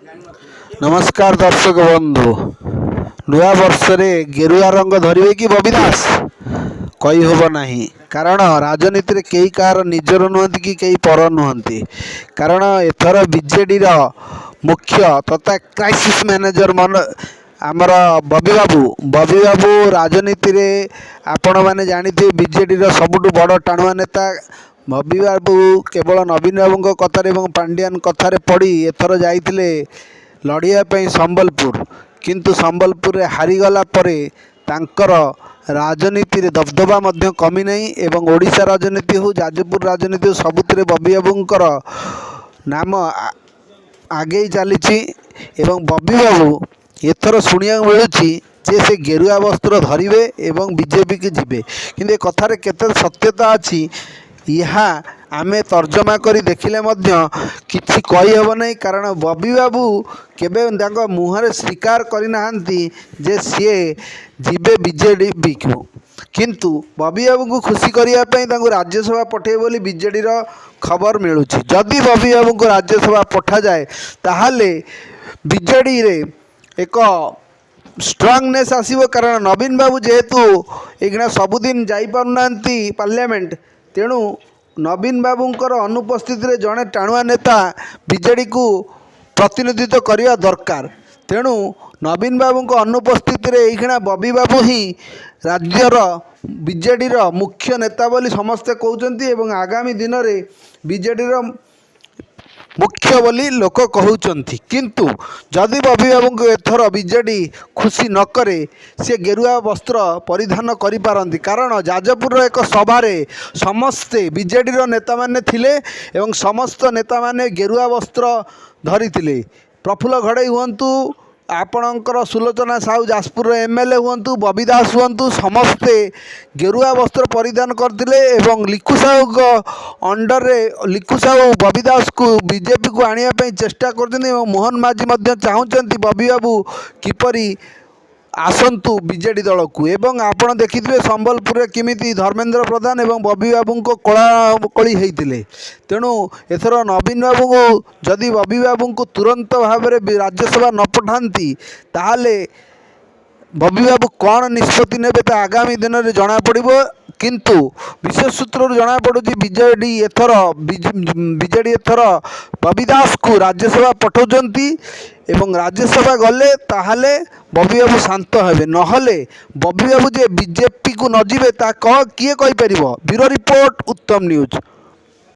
नमस्कार दर्शक बंधु। नुआ वर्ष गेरुआ रंग धरिवे कि बबी दास कही होब नहीं। कारण राजनीति रे कई कार निजर नुहति कि कई पर नुहति। कारण एथर बीजेडी मुख्य तथा क्राइसिस मैनेजर मन आमर बबी बाबू राजनीति रे आपण माने जानिथे बीजेडी सबुठु बड़ टाणुआ नेता बबी बाबू केवल नवीन बाबू कथार और पांड्यान कथार पड़ी एथर जाइथिले लड़िया संबलपुर, किंतु संबलपुर हारीगला परे तांकर राजनीति रे दबदबा मध्य कमी नहीं एवं ओडिशा राजनीति हो जाजपुर राजनीति हो सबुतिर बबी बाबूंकर नाम आगे चली एवं बबी बाबू एथर शुणा मिलूँ जे से गेरुआ वस्त्र धरिवे एवं बीजेपी के जिबे, किंतु कथार केते सत्यता अच्छी यहाँ आमे तर्जमा करी देखिले मध्य किछि कही हेब नहीं। कारण बबी बाबू केबे तांको मुहरे स्वीकार करि नाहंती जे सीए जिबे बीजेडी को, किंतु बबी बाबू को खुशी करिया पई तांको राज्यसभा पठे बोली बीजेडी रो खबर मिलुछि। जदि बबी बाबू को राज्यसभा पठा जाए ताहाले बीजेडी रे एक स्ट्रांगनेस आसीबो। कारण नवीन बाबू जेहेतु एगना सबुदिन जाई पारुनांती पार्लियामेंट, तेणु नवीन बाबूंकर अनुपस्थित रे जड़े टाणुआ नेता बीजेडी को प्रतिनिधित्व करने दरकार। तेणु नवीन बाबू अनुपस्थित रे एइखिणा बबी बाबू ही राज्यर बीजेडी मुख्य नेता बोली समस्ते कहउचंती एवं आगामी दिन में बीजेडी मुख्य बोली लोक कहउचंती। किंतु जदि बबी बाबू को एथर बीजेडी खुशी न करे से गेरुआ वस्त्र परिधान करि पारंती। कारण जाजपुर एक सभारे समस्ते बीजेडी नेता माने थिले एवं समस्त नेता माने गेरुआ वस्त्र धरिथिले। प्रफुल्ल घड़ई हुंतु, आपणकर सुलोचना साहू जाजपुर एमएलए हुंतु, बबी दास हुंतु, समस्ते गेरुआ वस्त्र परिधान करथिले एवं लिखु साहू को अंडर रे लिखु साहू बबी दास को बीजेपी को आनिया पई चेष्टा करथि एवं मोहन माझी मध्य चाहूचंती बबी बाबू किपरि आसंतु बीजेडी दल को। एवं आपण देखिथिबे संबलपुर रे किमिति धर्मेंद्र प्रधान एवं बबी बाबू को कोलाकोली होइतिले। तेणु एथर नवीन बाबू को जदि बबी बाबू को तुरंत भाव में राज्यसभा न पठाती ताहले बबी बाबू कौन निष्पत्ति नेबे ता आगामी दिन में जना पड़िबो। किंतु विशेष सूत्र जना पड़ू बीजेडी एथर बबी दास को राज्यसभा पठाउचंती एवं राज्यसभा गले ताहले बबी बाबू शांत हेबे। नहले बबी बाबू जे बीजेपी को न जिबे ता किए कहि परिबो। ब्यूरो रिपोर्ट उत्तम न्यूज।